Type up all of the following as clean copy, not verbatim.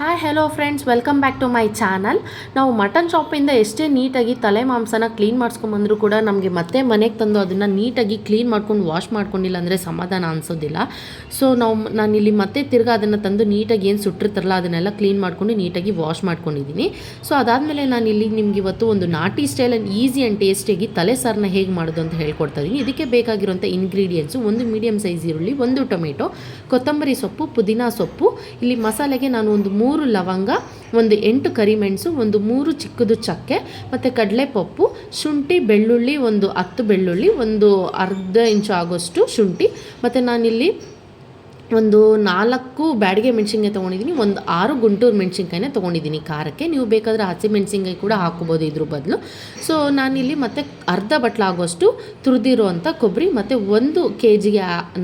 Hi hello friends, welcome back to my channel. ನಾವು mutton ಶಾಪಿಂದ ಎಷ್ಟೇ ನೀಟಾಗಿ ತಲೆ ಮಾಂಸನ ಕ್ಲೀನ್ ಮಾಡಿಸ್ಕೊಂಬಂದರೂ ಕೂಡ ನಮಗೆ ಮತ್ತೆ ಮನೆಗೆ ತಂದು ಅದನ್ನು ನೀಟಾಗಿ ಕ್ಲೀನ್ ಮಾಡ್ಕೊಂಡು ವಾಶ್ ಮಾಡ್ಕೊಂಡಿಲ್ಲ ಅಂದರೆ ಸಮಾಧಾನ ಅನಿಸೋದಿಲ್ಲ. ಸೊ ನಾನಿಲ್ಲಿ ಮತ್ತೆ ತಿರ್ಗಾ ಅದನ್ನು ತಂದು ನೀಟಾಗಿ ಏನು ಸುಟ್ಟಿರ್ತಾರಲ್ಲ ಅದನ್ನೆಲ್ಲ ಕ್ಲೀನ್ ಮಾಡಿಕೊಂಡು ನೀಟಾಗಿ ವಾಶ್ ಮಾಡ್ಕೊಂಡಿದ್ದೀನಿ. ಸೊ ಅದಾದಮೇಲೆ ನಾನಿಲ್ಲಿ ನಿಮ್ಗೆ ಇವತ್ತು ಒಂದು ನಾಟಿ ಸ್ಟೈಲ್ ಆ್ಯಂಡ್ ಈಸಿ ಆ್ಯಂಡ್ ಟೇಸ್ಟಿಯಾಗಿ ತಲೆ ಸಾರನ್ನ ಹೇಗೆ ಮಾಡೋದು ಅಂತ ಹೇಳ್ಕೊಡ್ತಾ ಇದ್ದೀನಿ. ಇದಕ್ಕೆ ಬೇಕಾಗಿರುವಂಥ ಇಂಗ್ರೀಡಿಯೆಂಟ್ಸು: ಒಂದು ಮೀಡಿಯಮ್ ಸೈಜ್ ಈರುಳ್ಳಿ, ಒಂದು ಟೊಮೆಟೊ, ಕೊತ್ತಂಬರಿ ಸೊಪ್ಪು, ಪುದೀನ ಸೊಪ್ಪು. ಇಲ್ಲಿ ಮಸಾಲೆಗೆ ನಾನು ಒಂದು 3 ಲವಂಗ, ಒಂದು 8 ಕರಿಮೆಣಸು, ಒಂದು 3 ಚಿಕ್ಕದು ಚಕ್ಕೆ ಮತ್ತು ಕಡಲೆಪಪ್ಪು, ಶುಂಠಿ ಬೆಳ್ಳುಳ್ಳಿ, ಒಂದು 10 ಬೆಳ್ಳುಳ್ಳಿ, ಒಂದು ಅರ್ಧ ಇಂಚು ಆಗೋಷ್ಟು ಶುಂಠಿ, ಮತ್ತು ನಾನಿಲ್ಲಿ ಒಂದು 4 ಬ್ಯಾಡಿಗೆ ಮೆಣಸಿನ್ಕಾಯಿ ತೊಗೊಂಡಿದ್ದೀನಿ, ಒಂದು 6 ಗುಂಟೂರು ಮೆಣಸಿನ್ಕಾಯಿನ ತೊಗೊಂಡಿದ್ದೀನಿ ಖಾರಕ್ಕೆ. ನೀವು ಬೇಕಾದರೆ ಹಸಿಮೆಣಸಿನ್ಕಾಯಿ ಕೂಡ ಹಾಕ್ಕೋಬೋದು ಇದ್ರ ಬದಲು. ಸೊ ನಾನಿಲ್ಲಿ ಮತ್ತೆ ಅರ್ಧ ಬಟ್ಲಾಗೋಷ್ಟು ತುರಿದಿರುವಂಥ ಕೊಬ್ಬರಿ ಮತ್ತು 1 kg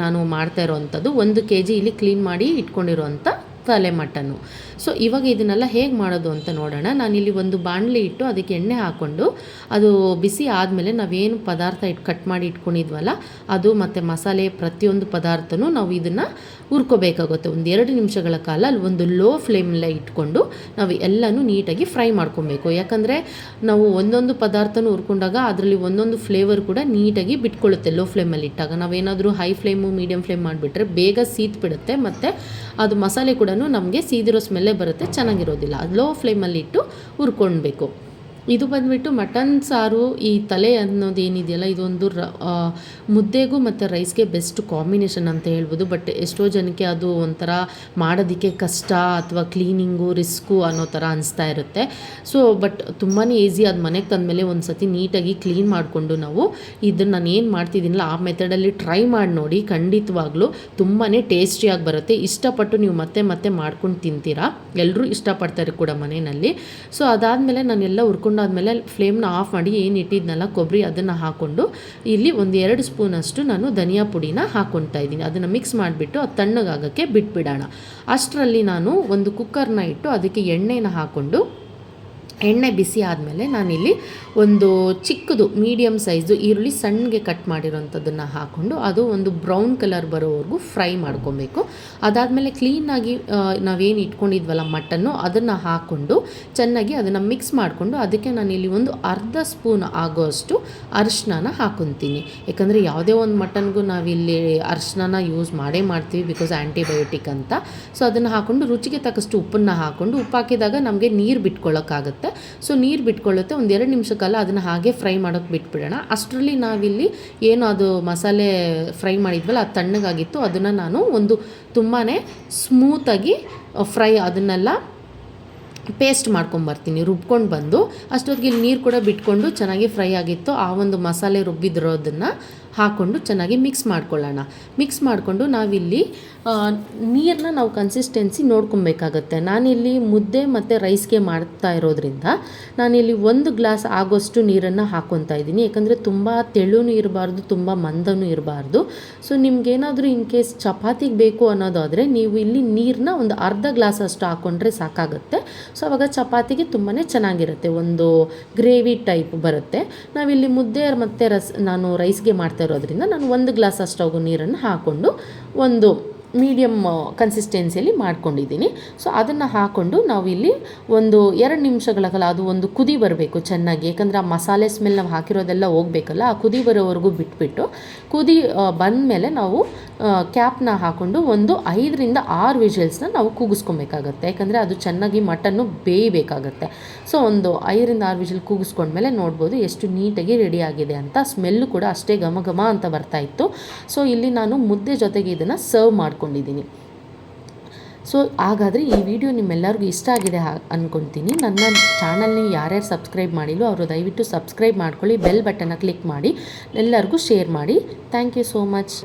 ನಾನು ಮಾಡ್ತಾ ಇರೋವಂಥದ್ದು 1 kg ಇಲ್ಲಿ ಕ್ಲೀನ್ ಮಾಡಿ ಇಟ್ಕೊಂಡಿರುವಂಥ ತಲೆ ಮಟನ್ನು. ಸೊ ಇವಾಗ ಇದನ್ನೆಲ್ಲ ಹೇಗೆ ಮಾಡೋದು ಅಂತ ನೋಡೋಣ. ನಾನಿಲ್ಲಿ ಒಂದು ಬಾಣಲಿ ಇಟ್ಟು ಅದಕ್ಕೆ ಎಣ್ಣೆ ಹಾಕ್ಕೊಂಡು ಅದು ಬಿಸಿ ಆದಮೇಲೆ ನಾವೇನು ಪದಾರ್ಥ ಕಟ್ ಮಾಡಿ ಇಟ್ಕೊಂಡಿದ್ವಲ್ಲ ಅದು ಮತ್ತು ಮಸಾಲೆ ಪ್ರತಿಯೊಂದು ಪದಾರ್ಥನೂ ನಾವು ಇದನ್ನು ಹುರ್ಕೋಬೇಕಾಗುತ್ತೆ. ಒಂದು 2 ನಿಮಿಷಗಳ ಕಾಲ ಅಲ್ಲಿ ಒಂದು ಲೋ ಫ್ಲೇಮಲ್ಲೇ ಇಟ್ಕೊಂಡು ನಾವು ಎಲ್ಲನೂ ನೀಟಾಗಿ ಫ್ರೈ ಮಾಡ್ಕೊಬೇಕು. ಯಾಕಂದರೆ ನಾವು ಒಂದೊಂದು ಪದಾರ್ಥನೂ ಹುರ್ಕೊಂಡಾಗ ಅದರಲ್ಲಿ ಒಂದೊಂದು ಫ್ಲೇವರ್ ಕೂಡ ನೀಟಾಗಿ ಬಿಟ್ಕೊಳ್ಳುತ್ತೆ ಲೋ ಫ್ಲೇಮಲ್ಲಿ ಇಟ್ಟಾಗ. ನಾವೇನಾದರೂ ಹೈ ಫ್ಲೇಮು ಮೀಡಿಯಮ್ ಫ್ಲೇಮ್ ಮಾಡಿಬಿಟ್ರೆ ಬೇಗ ಸೀದ್ಬಿಡುತ್ತೆ ಮತ್ತು ಅದು ಮಸಾಲೆ ಕೂಡ ನಮಗೆ ಸೀದಿರೋ ಸ್ಮೆಲ್ಲೇ ಬರುತ್ತೆ, ಚೆನ್ನಾಗಿರೋದಿಲ್ಲ. ಅದು ಲೋ ಫ್ಲೇಮಲ್ಲಿ ಇಟ್ಟು ಹುರ್ಕೊಳ್ಬೇಕು. ಇದು ಬಂದುಬಿಟ್ಟು ಮಟನ್ ಸಾರು, ಈ ತಲೆ ಅನ್ನೋದೇನಿದೆಯಲ್ಲ ಇದೊಂದು ಮುದ್ದೆಗೂ ಮತ್ತು ರೈಸ್ಗೆ ಬೆಸ್ಟ್ ಕಾಂಬಿನೇಷನ್ ಅಂತ ಹೇಳ್ಬೋದು. ಬಟ್ ಎಷ್ಟೋ ಜನಕ್ಕೆ ಅದು ಒಂಥರ ಮಾಡೋದಕ್ಕೆ ಕಷ್ಟ ಅಥವಾ ಕ್ಲೀನಿಂಗು ರಿಸ್ಕು ಅನ್ನೋ ಥರ ಅನಿಸ್ತಾ ಇರುತ್ತೆ. ಸೊ ಬಟ್ ತುಂಬಾ ಈಸಿ. ಅದು ಮನೆಗೆ ತಂದಮೇಲೆ ಒಂದು ಸತಿ ನೀಟಾಗಿ ಕ್ಲೀನ್ ಮಾಡಿಕೊಂಡು ನಾವು ಇದನ್ನು ನಾನು ಏನು ಮಾಡ್ತಿದ್ದೀನಲ್ಲ ಆ ಮೆಥಡಲ್ಲಿ ಟ್ರೈ ಮಾಡಿ ನೋಡಿ. ಖಂಡಿತವಾಗ್ಲೂ ತುಂಬಾ ಟೇಸ್ಟಿಯಾಗಿ ಬರುತ್ತೆ. ಇಷ್ಟಪಟ್ಟು ನೀವು ಮತ್ತೆ ಮತ್ತೆ ಮಾಡ್ಕೊಂಡು ತಿಂತೀರಾ, ಎಲ್ಲರೂ ಇಷ್ಟಪಡ್ತಾರೆ ಕೂಡ ಮನೆಯಲ್ಲಿ. ಸೊ ಅದಾದಮೇಲೆ ನಾನೆಲ್ಲ ಹುರ್ಕೊಂಡಾದ್ಮೇಲೆ ಫ್ಲೇಮ್ನ ಆಫ್ ಮಾಡಿ ಏನು ಇಟ್ಟಿದ್ನಲ್ಲ ಕೊಬ್ಬರಿ ಅದನ್ನು ಹಾಕ್ಕೊಂಡು ಇಲ್ಲಿ ಒಂದು 2 ಸ್ಪೂನಷ್ಟು ನಾನು ಧನಿಯಾ ಪುಡಿನ ಹಾಕ್ಕೊಳ್ತಾ ಇದ್ದೀನಿ. ಅದನ್ನು ಮಿಕ್ಸ್ ಮಾಡಿಬಿಟ್ಟು ಅದು ತಣ್ಣಗಾಗೋಕ್ಕೆ ಬಿಟ್ಬಿಡೋಣ. ಅಷ್ಟರಲ್ಲಿ ನಾನು ಒಂದು ಕುಕ್ಕರ್ನ ಇಟ್ಟು ಅದಕ್ಕೆ ಎಣ್ಣೆನ ಹಾಕ್ಕೊಂಡು ಎಣ್ಣೆ ಬಿಸಿ ಆದಮೇಲೆ ನಾನಿಲ್ಲಿ ಒಂದು ಚಿಕ್ಕದು ಮೀಡಿಯಮ್ ಸೈಜು ಈರುಳ್ಳಿ ಸಣ್ಣಗೆ ಕಟ್ ಮಾಡಿರೋಂಥದ್ದನ್ನು ಹಾಕ್ಕೊಂಡು ಅದು ಒಂದು ಬ್ರೌನ್ ಕಲರ್ ಬರೋವರೆಗೂ ಫ್ರೈ ಮಾಡ್ಕೊಬೇಕು. ಅದಾದಮೇಲೆ ಕ್ಲೀನಾಗಿ ನಾವೇನು ಇಟ್ಕೊಂಡಿದ್ವಲ್ಲ ಮಟನ್ನು ಅದನ್ನು ಹಾಕ್ಕೊಂಡು ಚೆನ್ನಾಗಿ ಅದನ್ನು ಮಿಕ್ಸ್ ಮಾಡಿಕೊಂಡು ಅದಕ್ಕೆ ನಾನಿಲ್ಲಿ ಒಂದು ಅರ್ಧ ಸ್ಪೂನ್ ಆಗೋಷ್ಟು ಅರಿಶಿನ ಹಾಕ್ಕೊತೀನಿ. ಯಾಕಂದರೆ ಯಾವುದೇ ಒಂದು ಮಟನ್ಗೂ ನಾವಿಲ್ಲಿ ಅರಿಶಿನ ಯೂಸ್ ಮಾಡ್ತೀವಿ, ಬಿಕಾಸ್ ಆ್ಯಂಟಿಬಯೋಟಿಕ್ ಅಂತ. ಸೊ ಅದನ್ನು ಹಾಕ್ಕೊಂಡು ರುಚಿಗೆ ತಕ್ಕಷ್ಟು ಉಪ್ಪನ್ನು ಹಾಕ್ಕೊಂಡು ಉಪ್ಪು ಹಾಕಿದಾಗ ನಮಗೆ ನೀರು ಬಿಟ್ಕೊಳ್ಳೋಕ್ಕಾಗುತ್ತೆ. ಸೊ ನೀರು ಬಿಟ್ಕೊಳ್ಳುತ್ತೆ. ಒಂದು 2 ನಿಮಿಷ ಕಾಲ ಅದನ್ನು ಹಾಗೆ ಫ್ರೈ ಮಾಡೋಕ್ಕೆ ಬಿಟ್ಬಿಡೋಣ. ಅಷ್ಟರಲ್ಲಿ ನಾವಿಲ್ಲಿ ಏನು ಅದು ಮಸಾಲೆ ಫ್ರೈ ಮಾಡಿದ್ವಲ್ಲ ಅದು ತಣ್ಣಗಾಗಿತ್ತು, ಅದನ್ನು ನಾನು ಒಂದು ತುಂಬಾ ಸ್ಮೂತಾಗಿ ಅದನ್ನೆಲ್ಲ ಪೇಸ್ಟ್ ಮಾಡ್ಕೊಂಬರ್ತೀನಿ, ರುಬ್ಕೊಂಡು ಬಂದು. ಅಷ್ಟೊತ್ತಿಗೆ ಇಲ್ಲಿ ನೀರು ಕೂಡ ಬಿಟ್ಕೊಂಡು ಚೆನ್ನಾಗಿ ಫ್ರೈ ಆಗಿತ್ತು. ಆ ಒಂದು ಮಸಾಲೆ ರುಬ್ಬಿದಿರೋದನ್ನು ಹಾಕ್ಕೊಂಡು ಚೆನ್ನಾಗಿ ಮಿಕ್ಸ್ ಮಾಡ್ಕೊಳ್ಳೋಣ. ಮಿಕ್ಸ್ ಮಾಡಿಕೊಂಡು ನಾವಿಲ್ಲಿ ನೀರನ್ನ ನಾವು ಕನ್ಸಿಸ್ಟೆನ್ಸಿ ನೋಡ್ಕೊಬೇಕಾಗತ್ತೆ. ನಾನಿಲ್ಲಿ ಮುದ್ದೆ ಮತ್ತು ರೈಸ್ಗೆ ಮಾಡ್ತಾ ಇರೋದ್ರಿಂದ ನಾನಿಲ್ಲಿ 1 ಗ್ಲಾಸ್ ಆಗೋಷ್ಟು ನೀರನ್ನು ಹಾಕ್ಕೊತಾ ಇದ್ದೀನಿ. ಯಾಕಂದರೆ ತುಂಬ ತೆಳುನೂ ಇರಬಾರ್ದು, ತುಂಬ ಮಂದನೂ ಇರಬಾರ್ದು. ಸೊ ನಿಮ್ಗೇನಾದರೂ ಇನ್ ಕೇಸ್ ಚಪಾತಿಗೆ ಬೇಕು ಅನ್ನೋದಾದರೆ ನೀವು ಇಲ್ಲಿ ನೀರನ್ನ ಒಂದು ಅರ್ಧ ಗ್ಲಾಸ್ ಅಷ್ಟು ಹಾಕ್ಕೊಂಡ್ರೆ ಸಾಕಾಗುತ್ತೆ. ಸೊ ಆವಾಗ ಚಪಾತಿಗೆ ತುಂಬಾ ಚೆನ್ನಾಗಿರುತ್ತೆ, ಒಂದು ಗ್ರೇವಿ ಟೈಪ್ ಬರುತ್ತೆ. ನಾವಿಲ್ಲಿ ಮುದ್ದೆ ಮತ್ತು ನಾನು ರೈಸ್ಗೆ ಮಾಡ್ತಾ ಇರೋದ್ರಿಂದ ನಾನು 1 ಗ್ಲಾಸ್ ಅಷ್ಟಾಗೋ ನೀರನ್ನು ಹಾಕ್ಕೊಂಡು ಒಂದು ಮೀಡಿಯಮ್ ಕನ್ಸಿಸ್ಟೆನ್ಸಿಯಲ್ಲಿ ಮಾಡ್ಕೊಂಡಿದ್ದೀನಿ. ಸೊ ಅದನ್ನು ಹಾಕ್ಕೊಂಡು ನಾವಿಲ್ಲಿ ಒಂದು 2 ನಿಮಿಷಗಳ ಕಾಲ ಅದು ಒಂದು ಕುದಿ ಬರಬೇಕು ಚೆನ್ನಾಗಿ. ಯಾಕಂದರೆ ಆ ಮಸಾಲೆ ಸ್ಮೆಲ್ ನಾವು ಹಾಕಿರೋದೆಲ್ಲ ಹೋಗಬೇಕಲ್ಲ, ಆ ಕುದಿ ಬರೋವರೆಗೂ ಬಿಟ್ಬಿಟ್ಟು ಕುದಿ ಬಂದಮೇಲೆ ನಾವು ಕ್ಯಾಪ್ನ ಹಾಕ್ಕೊಂಡು ಒಂದು 5ರಿಂದ 6 ವಿಷಲ್ಸ್ನ ನಾವು ಕೂಗಿಸ್ಕೊಬೇಕಾಗತ್ತೆ. ಯಾಕಂದರೆ ಅದು ಚೆನ್ನಾಗಿ ಮಟನ್ನು ಬೇಯಬೇಕಾಗತ್ತೆ. ಸೊ ಒಂದು 5ರಿಂದ 6 ವಿಷಲ್ ಕೂಗಿಸ್ಕೊಂಡ್ಮೇಲೆ ನೋಡ್ಬೋದು ಎಷ್ಟು ನೀಟಾಗಿ ರೆಡಿ ಆಗಿದೆ ಅಂತ. ಸ್ಮೆಲ್ಲು ಕೂಡ ಅಷ್ಟೇ ಘಮ ಘಮ ಅಂತ ಬರ್ತಾಯಿತ್ತು. ಸೊ ಇಲ್ಲಿ ನಾನು ಮುದ್ದೆ ಜೊತೆಗೆ ಇದನ್ನು ಸರ್ವ್ ಮಾಡ್ಕೊಂಡಿದ್ದೀನಿ. ಸೊ ಹಾಗಾದರೆ ಈ ವಿಡಿಯೋ ನಿಮ್ಮೆಲ್ಲರಿಗೂ ಇಷ್ಟ ಆಗಿದೆ ಅಂದ್ಕೊಳ್ತೀನಿ. ನನ್ನ ಚಾನಲ್ನ ಯಾರ್ಯಾರು ಸಬ್ಸ್ಕ್ರೈಬ್ ಮಾಡಿಲ್ಲೋ ಅವರು ದಯವಿಟ್ಟು ಸಬ್ಸ್ಕ್ರೈಬ್ ಮಾಡ್ಕೊಳ್ಳಿ, ಬೆಲ್ ಬಟನ್ನ ಕ್ಲಿಕ್ ಮಾಡಿ, ಎಲ್ಲರಿಗೂ ಶೇರ್ ಮಾಡಿ. Thank you so much.